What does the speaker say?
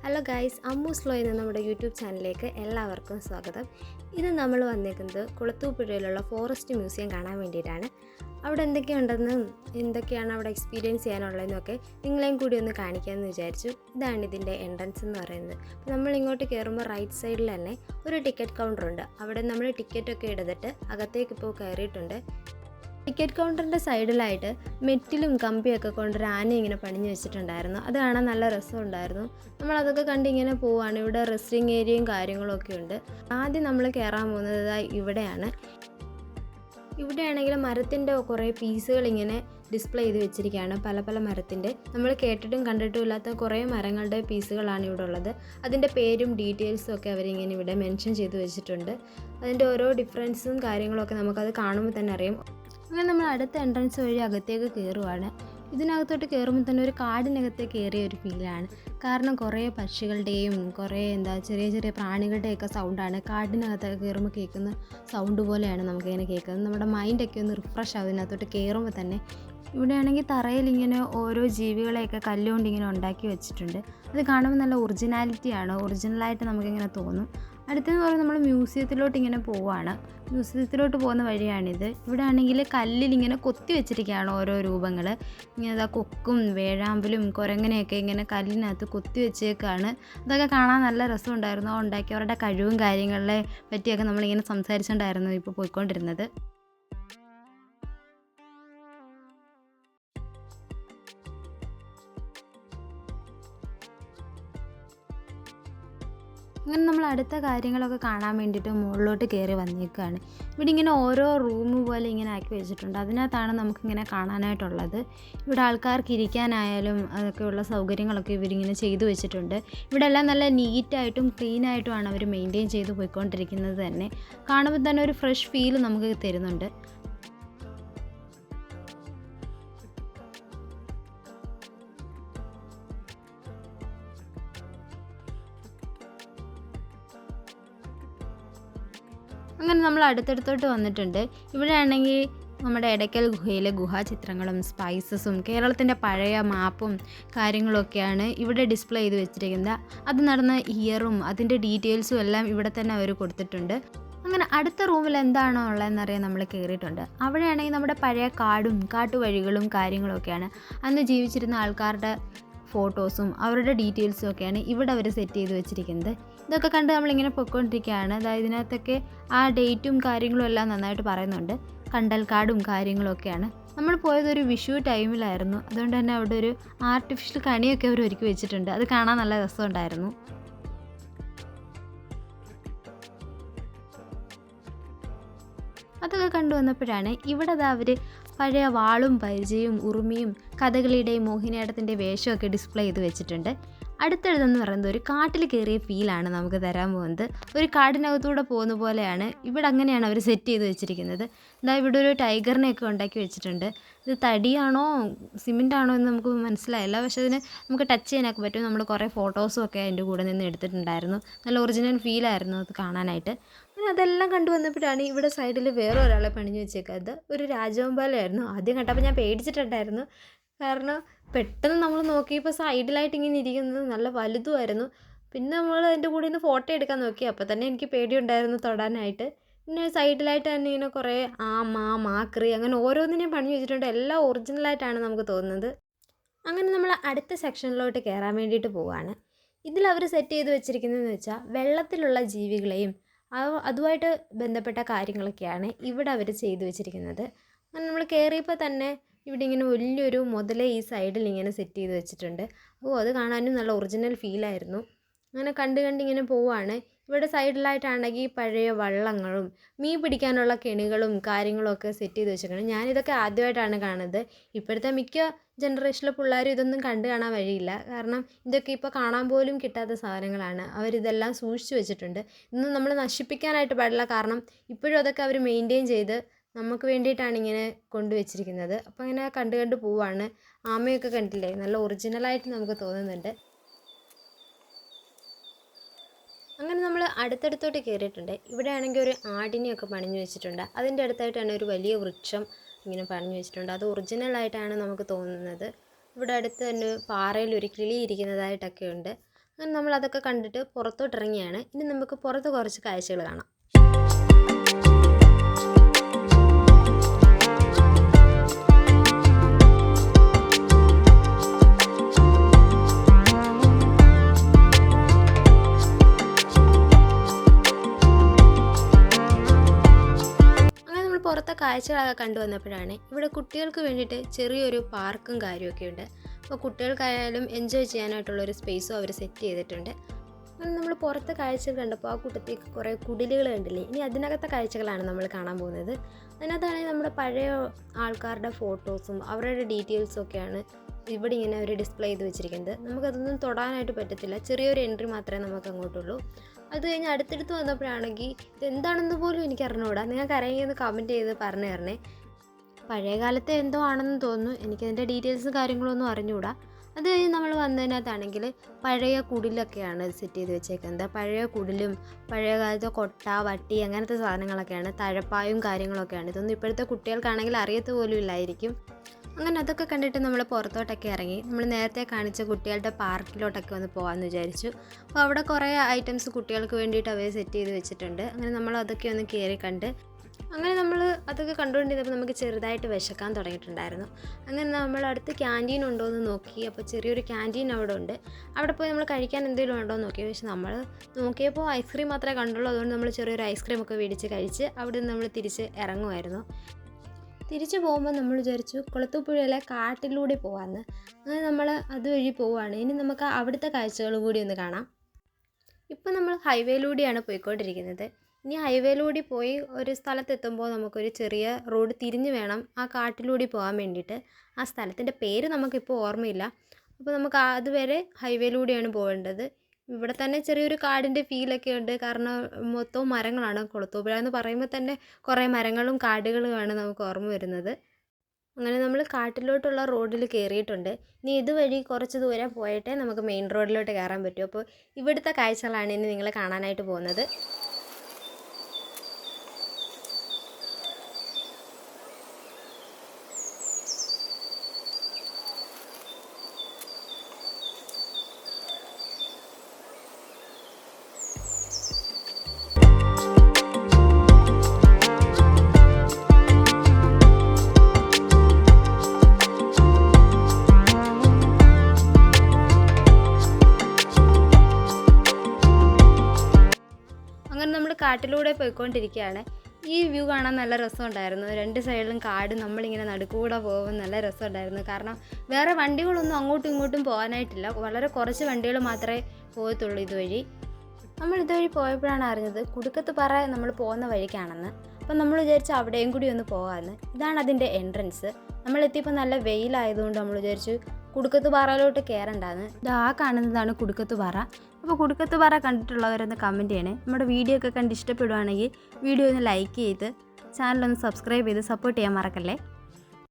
Hello guys, അമ്മൂസ്ലോ എന്ന നമ്മുടെ YouTube ചാനലിലേക്ക് എല്ലാവർക്കും സ്വാഗതം. ഇത് നമ്മൾ വന്നേക്കുന്നത് കുളത്തൂപ്പുഴയിലുള്ള ഫോറസ്റ്റ് മ്യൂസിയം കാണാൻ വേണ്ടിയിട്ടാണ്. അവിടെ എന്തൊക്കെയുണ്ടെന്നും എന്തൊക്കെയാണ് അവിടെ എക്സ്പീരിയൻസ് ചെയ്യാനുള്ളതെന്നൊക്കെ നിങ്ങളെയും കൂടി ഒന്ന് കാണിക്കാമെന്ന് വിചാരിച്ചു. ഇതാണ് ഇതിൻ്റെ എൻട്രൻസ് എന്ന് പറയുന്നത്. അപ്പോൾ നമ്മൾ ഇങ്ങോട്ട് കയറുമ്പോൾ റൈറ്റ് സൈഡിൽ തന്നെ ഒരു ടിക്കറ്റ് കൗണ്ടറുണ്ട്. അവിടെ നമ്മൾ ടിക്കറ്റൊക്കെ എടുത്തിട്ട് അകത്തേക്ക് ഇപ്പോൾ കയറിയിട്ടുണ്ട്. ടിക്കറ്റ് കൗണ്ടറിൻ്റെ സൈഡിലായിട്ട് മെറ്റിലും കമ്പിയൊക്കെ കൊണ്ടൊരു ആന ഇങ്ങനെ പണിഞ്ഞ് വെച്ചിട്ടുണ്ടായിരുന്നു. അത് കാണാൻ നല്ല രസമുണ്ടായിരുന്നു. നമ്മളതൊക്കെ കണ്ടിങ്ങനെ പോവുകയാണ്. ഇവിടെ റെസ്റ്റിംഗ് ഏരിയയും കാര്യങ്ങളൊക്കെ ഉണ്ട്. ആദ്യം നമ്മൾ കയറാൻ പോകുന്നത് ഇവിടെയാണ്. ഇവിടെയാണെങ്കിൽ മരത്തിൻ്റെ കുറേ പീസുകൾ ഇങ്ങനെ ഡിസ്പ്ലേ ചെയ്ത് വെച്ചിരിക്കുകയാണ്. പല പല മരത്തിൻ്റെ നമ്മൾ കേട്ടിട്ടും കണ്ടിട്ടും ഇല്ലാത്ത കുറേ മരങ്ങളുടെ പീസുകളാണ് ഇവിടെ ഉള്ളത്. അതിൻ്റെ പേരും ഡീറ്റെയിൽസും ഒക്കെ അവരിങ്ങനെ ഇവിടെ മെൻഷൻ ചെയ്ത് വെച്ചിട്ടുണ്ട്. അതിൻ്റെ ഓരോ ഡിഫറൻസും കാര്യങ്ങളൊക്കെ നമുക്കത് കാണുമ്പോൾ തന്നെ അറിയാം. അങ്ങനെ നമ്മൾ അടുത്ത എൻട്രൻസ് വഴി അകത്തേക്ക് കയറുവാണ്. ഇതിനകത്തോട്ട് കയറുമ്പോൾ തന്നെ ഒരു കാടിനകത്തേക്ക് കയറിയ ഒരു ഫീലാണ്. കാരണം കുറേ പക്ഷികളുടെയും കുറേ ചെറിയ ചെറിയ പ്രാണികളുടെയൊക്കെ സൗണ്ടാണ് കാടിനകത്തൊക്കെ കയറുമ്പോൾ കേൾക്കുന്ന സൗണ്ട് പോലെയാണ് നമുക്കിങ്ങനെ കേൾക്കുന്നത്. നമ്മുടെ മൈൻഡൊക്കെ ഒന്ന് റിഫ്രഷ് ആവും ഇതിനകത്തോട്ട് കയറുമ്പോൾ തന്നെ. ഇവിടെയാണെങ്കിൽ തറയിൽ ഇങ്ങനെ ഓരോ ജീവികളെയൊക്കെ കല്ലുകൊണ്ട് ഇങ്ങനെ ഉണ്ടാക്കി വെച്ചിട്ടുണ്ട്. അത് കാണുമ്പോൾ നല്ല ഒറിജിനലായിട്ട് നമുക്കിങ്ങനെ തോന്നും. അടുത്തെന്ന് പറയുമ്പോൾ നമ്മൾ മ്യൂസിയത്തിലോട്ട് ഇങ്ങനെ പോവുകയാണ്. മ്യൂസിയത്തിലോട്ട് പോകുന്ന വഴിയാണിത്. ഇവിടെ ആണെങ്കിൽ കല്ലിൽ ഇങ്ങനെ കൊത്തി വെച്ചിരിക്കുകയാണ് ഓരോ രൂപങ്ങൾ. ഇങ്ങനെ കൊക്കും വേഴാമ്പലും കുരങ്ങനെയൊക്കെ ഇങ്ങനെ കല്ലിനകത്ത് കൊത്തി വെച്ചേക്കാണ്. അതൊക്കെ കാണാൻ നല്ല രസമുണ്ടായിരുന്നു. ഉണ്ടാക്കിയവരുടെ കഴിവും കാര്യങ്ങളെ പറ്റിയൊക്കെ നമ്മളിങ്ങനെ സംസാരിച്ചുകൊണ്ടായിരുന്നു ഇപ്പോൾ പോയിക്കൊണ്ടിരുന്നത്. അങ്ങനെ നമ്മൾ അടുത്ത കാര്യങ്ങളൊക്കെ കാണാൻ വേണ്ടിയിട്ട് മുകളിലോട്ട് കയറി വന്നേക്കുകയാണ്. ഇവിടെ ഇങ്ങനെ ഓരോ റൂം പോലെ ഇങ്ങനെ ആക്കി വെച്ചിട്ടുണ്ട്. അതിനകത്താണ് നമുക്കിങ്ങനെ കാണാനായിട്ടുള്ളത്. ഇവിടെ ആൾക്കാർക്ക് ഇരിക്കാനായാലും അതൊക്കെയുള്ള സൗകര്യങ്ങളൊക്കെ ഇവരിങ്ങനെ ചെയ്തു വെച്ചിട്ടുണ്ട്. ഇവിടെ എല്ലാം നല്ല നീറ്റായിട്ടും ക്ലീനായിട്ടുമാണ് അവർ മെയിൻറ്റെയിൻ ചെയ്ത് പോയിക്കൊണ്ടിരിക്കുന്നത് തന്നെ. കാണുമ്പോൾ തന്നെ ഒരു ഫ്രഷ് ഫീൽ നമുക്ക് തരുന്നുണ്ട്. അങ്ങനെ നമ്മൾ അടുത്തടുത്തോട്ട് വന്നിട്ടുണ്ട്. ഇവിടെയാണെങ്കിൽ നമ്മുടെ എടയ്ക്കൽ ഗുഹയിലെ ഗുഹാചിത്രങ്ങളും സ്പൈസസും കേരളത്തിൻ്റെ പഴയ മാപ്പും കാര്യങ്ങളൊക്കെയാണ് ഇവിടെ ഡിസ്പ്ലേ ചെയ്ത് വെച്ചിരിക്കുന്നത്. അത് നടന്ന ഇയറും അതിൻ്റെ ഡീറ്റെയിൽസും എല്ലാം ഇവിടെ തന്നെ അവർ കൊടുത്തിട്ടുണ്ട്. അങ്ങനെ അടുത്ത റൂമിൽ എന്താണോ ഉള്ളതെന്നറിയാൻ നമ്മൾ കയറിയിട്ടുണ്ട്. അവിടെയാണെങ്കിൽ നമ്മുടെ പഴയ കാടും കാട്ടുവഴികളും കാര്യങ്ങളൊക്കെയാണ്. അന്ന് ജീവിച്ചിരുന്ന ആൾക്കാരുടെ ഫോട്ടോസും അവരുടെ ഡീറ്റെയിൽസും ഒക്കെയാണ് ഇവിടെ അവർ സെറ്റ് ചെയ്ത് വെച്ചിരിക്കുന്നത്. ഇതൊക്കെ കണ്ട് നമ്മളിങ്ങനെ പൊയ്ക്കൊണ്ടിരിക്കുകയാണ്. അതായത് ഇതിനകത്തൊക്കെ ആ ഡേറ്റും കാര്യങ്ങളും എല്ലാം നന്നായിട്ട് പറയുന്നുണ്ട്. കണ്ടൽക്കാടും കാര്യങ്ങളൊക്കെയാണ്. നമ്മൾ പോയതൊരു വിഷു ടൈമിലായിരുന്നു. അതുകൊണ്ട് തന്നെ അവിടെ ഒരു ആർട്ടിഫിഷ്യൽ കണിയൊക്കെ അവർ ഒരുക്കി വെച്ചിട്ടുണ്ട്. അത് കാണാൻ നല്ല രസമുണ്ടായിരുന്നു. അതൊക്കെ കണ്ടുവന്നപ്പോഴാണ് ഇവിടെ അവർ പഴയ വാളും പരിചയും ഉറുമിയും കഥകളിയുടെയും മോഹിനിയാട്ടത്തിൻ്റെ വേഷമൊക്കെ ഡിസ്പ്ലേ ചെയ്ത് വെച്ചിട്ടുണ്ട്. അടുത്തടുത്തെന്ന് പറയുന്നത് ഒരു കാട്ടിൽ കയറിയ ഫീലാണ് നമുക്ക് തരാൻ പോകുന്നത്. ഒരു കാടിനകത്തൂടെ പോകുന്ന പോലെയാണ്. ഇവിടെ അങ്ങനെയാണ് അവർ സെറ്റ് ചെയ്ത് വെച്ചിരിക്കുന്നത്. ഇവിടെ ഒരു ടൈഗറിനെയൊക്കെ ഉണ്ടാക്കി വെച്ചിട്ടുണ്ട്. ഇത് തടിയാണോ സിമെൻ്റാണോ എന്ന് നമുക്ക് മനസ്സിലായില്ല. പക്ഷേ അതിന് നമുക്ക് ടച്ച് ചെയ്യാനൊക്കെ പറ്റും. നമ്മൾ കുറേ ഫോട്ടോസും ഒക്കെ അതിൻ്റെ കൂടെ നിന്ന് എടുത്തിട്ടുണ്ടായിരുന്നു. നല്ല ഒറിജിനൽ ഫീലായിരുന്നു അത് കാണാനായിട്ട്. അതെല്ലാം കണ്ടുവന്നപ്പോഴാണ് ഇവിടെ സൈഡിൽ വേറെ ഒരാളെ പണിഞ്ഞു വെച്ചേക്കുന്നത്. ഒരു രാജവെമ്പാലയായിരുന്നു. ആദ്യം കണ്ടപ്പോൾ ഞാൻ പേടിച്ചിട്ടുണ്ടായിരുന്നു. കാരണം പെട്ടെന്ന് നമ്മൾ നോക്കിയപ്പോൾ സൈഡിലായിട്ട് ഇങ്ങനെ ഇരിക്കുന്നത് നല്ല വലുതുമായിരുന്നു. പിന്നെ നമ്മൾ അതിൻ്റെ കൂടെ നിന്ന് ഫോട്ടോ എടുക്കാൻ നോക്കി. അപ്പോൾ തന്നെ എനിക്ക് പേടിയുണ്ടായിരുന്നു തൊടാനായിട്ട്. പിന്നെ സൈഡിലായിട്ട് തന്നെ ഇങ്ങനെ കുറേ മാക്രി അങ്ങനെ ഓരോന്നിനെയും പണിഞ്ഞു വെച്ചിട്ടുണ്ട്. എല്ലാം ഒറിജിനലായിട്ടാണ് നമുക്ക് തോന്നുന്നത്. അങ്ങനെ നമ്മൾ അടുത്ത സെക്ഷനിലോട്ട് കയറാൻ വേണ്ടിയിട്ട് പോവുകയാണ്. ഇതിലവർ സെറ്റ് ചെയ്ത് വെച്ചിരിക്കുന്നതെന്ന് വെച്ചാൽ വെള്ളത്തിലുള്ള ജീവികളെയും അതുമായിട്ട് ബന്ധപ്പെട്ട കാര്യങ്ങളൊക്കെയാണ് ഇവിടെ അവർ ചെയ്തു വെച്ചിരിക്കുന്നത്. അങ്ങനെ നമ്മൾ കയറിയപ്പോൾ തന്നെ ഇവിടെ ഇങ്ങനെ വലിയൊരു മുതല ഈ സൈഡിൽ ഇങ്ങനെ സെറ്റ് ചെയ്ത് വെച്ചിട്ടുണ്ട്. അത് കാണാനും നല്ല ഒറിജിനൽ ഫീലായിരുന്നു. അങ്ങനെ കണ്ടിങ്ങനെ പോവുകയാണ്. ഇവിടെ സൈഡിലായിട്ടാണെങ്കിൽ പഴയ വള്ളങ്ങളും മീൻ പിടിക്കാനുള്ള കെണികളും കാര്യങ്ങളും ഒക്കെ സെറ്റ് ചെയ്ത് വെച്ചിട്ടുണ്ട്. ഞാനിതൊക്കെ ആദ്യമായിട്ടാണ് കാണുന്നത്. ഇപ്പോഴത്തെ മിക്ക ജനറേഷനിലെ പിള്ളേരും ഇതൊന്നും കണ്ടു കാണാൻ വഴിയില്ല. കാരണം ഇതൊക്കെ ഇപ്പോൾ കാണാൻ പോലും കിട്ടാത്ത സാധനങ്ങളാണ്. അവരിതെല്ലാം സൂക്ഷിച്ചു വെച്ചിട്ടുണ്ട്. ഇതൊന്നും നമ്മൾ നശിപ്പിക്കാനായിട്ട് പാടില്ല. കാരണം ഇപ്പോഴും അതൊക്കെ അവർ മെയിൻറ്റെയിൻ ചെയ്ത് നമുക്ക് വേണ്ടിയിട്ടാണ് ഇങ്ങനെ കൊണ്ടുവച്ചിരിക്കുന്നത്. അപ്പോൾ അങ്ങനെ കണ്ട് പോവാണ്. ആമയൊക്കെ കണ്ടില്ലേ, നല്ല ഒറിജിനലായിട്ട് നമുക്ക് തോന്നുന്നുണ്ട്. അങ്ങനെ നമ്മൾ അടുത്തടുത്തോട്ട് കയറിയിട്ടുണ്ട്. ഇവിടെ ആണെങ്കിൽ ഒരു ആടിനെയൊക്കെ പണിഞ്ഞു വെച്ചിട്ടുണ്ട്. അതിൻ്റെ അടുത്തായിട്ടാണ് ഒരു വലിയ വൃക്ഷം ഇങ്ങനെ പണിഞ്ഞു വെച്ചിട്ടുണ്ട്. അത് ഒറിജിനലായിട്ടാണ് നമുക്ക് തോന്നുന്നത്. ഇവിടെ അടുത്ത് തന്നെ പാറയിൽ ഒരു കിളി ഇരിക്കുന്നതായിട്ടൊക്കെ ഉണ്ട്. അങ്ങനെ നമ്മളതൊക്കെ കണ്ടിട്ട് പുറത്തോട്ടിറങ്ങിയാണ്. ഇനി നമുക്ക് പുറത്ത് കുറച്ച് കാഴ്ചകൾ കാണാം. പുറത്തെ കാഴ്ചകളൊക്കെ കണ്ടുവന്നപ്പോഴാണ് ഇവിടെ കുട്ടികൾക്ക് വേണ്ടിയിട്ട് ചെറിയൊരു പാർക്കും കാര്യമൊക്കെ ഉണ്ട്. അപ്പോൾ കുട്ടികൾക്കായാലും എൻജോയ് ചെയ്യാനായിട്ടുള്ളൊരു സ്പേസും അവർ സെറ്റ് ചെയ്തിട്ടുണ്ട്. അങ്ങനെ നമ്മൾ പുറത്തെ കാഴ്ചകൾ കണ്ടപ്പോൾ ആ കൂട്ടത്തേക്ക് കുറേ കുടിലുകൾ കണ്ടില്ലേ. ഇനി അതിനകത്തെ കാഴ്ചകളാണ് നമ്മൾ കാണാൻ പോകുന്നത്. അതിനകത്താണെങ്കിൽ നമ്മുടെ പഴയ ആൾക്കാരുടെ ഫോട്ടോസും അവരുടെ ഡീറ്റെയിൽസും ഒക്കെയാണ് ഇവിടെ ഇങ്ങനെ അവർ ഡിസ്പ്ലേ ചെയ്ത് വെച്ചിരിക്കുന്നത്. നമുക്കതൊന്നും തൊടാനായിട്ട് പറ്റത്തില്ല. ചെറിയൊരു എൻട്രി മാത്രമേ നമുക്ക് അങ്ങോട്ടുള്ളൂ. അത് കഴിഞ്ഞ് അടുത്തടുത്ത് വന്നപ്പോഴാണെങ്കിൽ ഇതെന്താണെന്ന് പോലും എനിക്ക് അറിഞ്ഞുകൂടാ. നിങ്ങൾക്ക് അറിയാമെന്ന് കമൻറ്റ് ചെയ്ത് പറഞ്ഞു തരണേ. പഴയ കാലത്തെ എന്തോ ആണെന്ന് തോന്നുന്നു. എനിക്കതിൻ്റെ ഡീറ്റെയിൽസും കാര്യങ്ങളൊന്നും അറിഞ്ഞുകൂടാ. അത് കഴിഞ്ഞ് നമ്മൾ വന്നതിനകത്താണെങ്കിൽ പഴയ കുടിലൊക്കെയാണ് സെറ്റ് ചെയ്ത് വെച്ചേക്കുന്നത്. പഴയ കുടിലും പഴയ കാലത്തെ കൊട്ട, വട്ടി അങ്ങനത്തെ സാധനങ്ങളൊക്കെയാണ്. തഴപ്പായും കാര്യങ്ങളൊക്കെയാണ്. ഇതൊന്നും ഇപ്പോഴത്തെ കുട്ടികൾക്കാണെങ്കിൽ അറിയത്ത് പോലും ഇല്ലായിരിക്കും. അങ്ങനെ അതൊക്കെ കണ്ടിട്ട് നമ്മൾ പുറത്തോട്ടൊക്കെ ഇറങ്ങി. നമ്മൾ നേരത്തെ കാണിച്ച കുട്ടികളുടെ പാർക്കിലോട്ടൊക്കെ ഒന്ന് പോകാമെന്ന് വിചാരിച്ചു. അപ്പോൾ അവിടെ കുറേ ഐറ്റംസ് കുട്ടികൾക്ക് വേണ്ടിയിട്ട് അവർ സെറ്റ് ചെയ്ത് വെച്ചിട്ടുണ്ട്. അങ്ങനെ നമ്മൾ അതൊക്കെ ഒന്ന് കയറി കണ്ട് അങ്ങനെ നമ്മൾ അതൊക്കെ കണ്ടുകൊണ്ടിരുന്നപ്പോൾ നമുക്ക് ചെറുതായിട്ട് വിശക്കാൻ തുടങ്ങിയിട്ടുണ്ടായിരുന്നു. അങ്ങനെ നമ്മൾ അടുത്ത് ക്യാൻറ്റീൻ ഉണ്ടോ എന്ന് നോക്കി. അപ്പോൾ ചെറിയൊരു ക്യാൻറ്റീൻ അവിടെ ഉണ്ട്. അവിടെ പോയി നമ്മൾ കഴിക്കാൻ എന്തെങ്കിലും ഉണ്ടോ എന്ന് നോക്കി. പക്ഷേ നമ്മൾ നോക്കിയപ്പോൾ ഐസ്ക്രീം മാത്രമേ കണ്ടുള്ളൂ. അതുകൊണ്ട് നമ്മൾ ചെറിയൊരു ഐസ്ക്രീം ഒക്കെ മേടിച്ച് കഴിച്ച് അവിടെ നിന്ന് നമ്മൾ തിരിച്ച് ഇറങ്ങുമായിരുന്നു. തിരിച്ചു പോകുമ്പോൾ നമ്മൾ വിചാരിച്ചു കുളത്തൂപ്പുഴയിലെ കാട്ടിലൂടെ പോകാമെന്ന്. അങ്ങനെ നമ്മൾ അതുവഴി പോവുകയാണ്. ഇനി നമുക്ക് അവിടുത്തെ കാഴ്ചകൾ കൂടി ഒന്ന് കാണാം. ഇപ്പം നമ്മൾ ഹൈവേയിലൂടെയാണ് പോയിക്കൊണ്ടിരിക്കുന്നത്. ഇനി ഹൈവേയിലൂടെ പോയി ഒരു സ്ഥലത്തെത്തുമ്പോൾ നമുക്കൊരു ചെറിയ റോഡ് തിരിഞ്ഞ് വേണം ആ കാട്ടിലൂടെ പോകാൻ വേണ്ടിയിട്ട്. ആ സ്ഥലത്തിൻ്റെ പേര് നമുക്കിപ്പോൾ ഓർമ്മയില്ല. അപ്പോൾ നമുക്ക് അതുവരെ ഹൈവേയിലൂടെയാണ് പോകേണ്ടത്. ഇവിടെ തന്നെ ചെറിയൊരു കാടിൻ്റെ ഫീലൊക്കെ ഉണ്ട്. കാരണം മൊത്തവും മരങ്ങളാണ്. കുളത്തൂപ്പുഴ എന്ന് പറയുമ്പോൾ തന്നെ കുറേ മരങ്ങളും കാടുകളുമാണ് നമുക്ക് ഓർമ്മ വരുന്നത്. അങ്ങനെ നമ്മൾ കാട്ടിലോട്ടുള്ള റോഡിൽ കയറിയിട്ടുണ്ട്. ഇനി ഇതുവഴി കുറച്ച് ദൂരം പോയിട്ടേ നമുക്ക് മെയിൻ റോഡിലോട്ട് കയറാൻ പറ്റൂ. അപ്പോൾ ഇവിടുത്തെ കാഴ്ചകളാണ് ഇനി നിങ്ങൾ കാണാനായിട്ട് പോകുന്നത്. അങ്ങനെ നമ്മൾ കാട്ടിലൂടെ പോയിക്കൊണ്ടിരിക്കുകയാണ്. ഈ വ്യൂ കാണാൻ നല്ല രസമുണ്ടായിരുന്നു. രണ്ട് സൈഡിലും കാട്, നമ്മളിങ്ങനെ നടുക്കൂടെ പോകുമ്പോൾ നല്ല രസമുണ്ടായിരുന്നു. കാരണം വേറെ വണ്ടികളൊന്നും അങ്ങോട്ടും ഇങ്ങോട്ടും പോകാനായിട്ടില്ല. വളരെ കുറച്ച് വണ്ടികൾ മാത്രമേ പോകത്തുള്ളൂ ഇതുവഴി. നമ്മൾ ഇതുവഴി പോയപ്പോഴാണ് അറിഞ്ഞത് കുടുക്കത്തുപാറ നമ്മൾ പോകുന്ന വഴിക്കാണെന്ന്. അപ്പം നമ്മൾ വിചാരിച്ചു അവിടെയും കൂടി ഒന്ന് പോകാമെന്ന്. ഇതാണ് അതിൻ്റെ എൻട്രൻസ്. നമ്മളെത്തിയപ്പോൾ നല്ല വെയിലായതുകൊണ്ട് നമ്മൾ വിചാരിച്ചു കുടുക്കത്തുപാറയിലോട്ട് കയറണ്ടാന്ന്. ഇതാ കാണുന്നതാണ് കുടുക്കത്തുപാറ. അപ്പോൾ കുടുക്കത്തുപാറ കണ്ടിട്ടുള്ളവരൊന്ന് കമൻറ്റ് ചെയ്യണേ. നമ്മുടെ വീഡിയോ ഒക്കെ കണ്ട് ഇഷ്ടപ്പെടുവാണെങ്കിൽ വീഡിയോ ഒന്ന് ലൈക്ക് ചെയ്ത് ചാനലൊന്ന് സബ്സ്ക്രൈബ് ചെയ്ത് സപ്പോർട്ട് ചെയ്യാൻ മറക്കല്ലേ.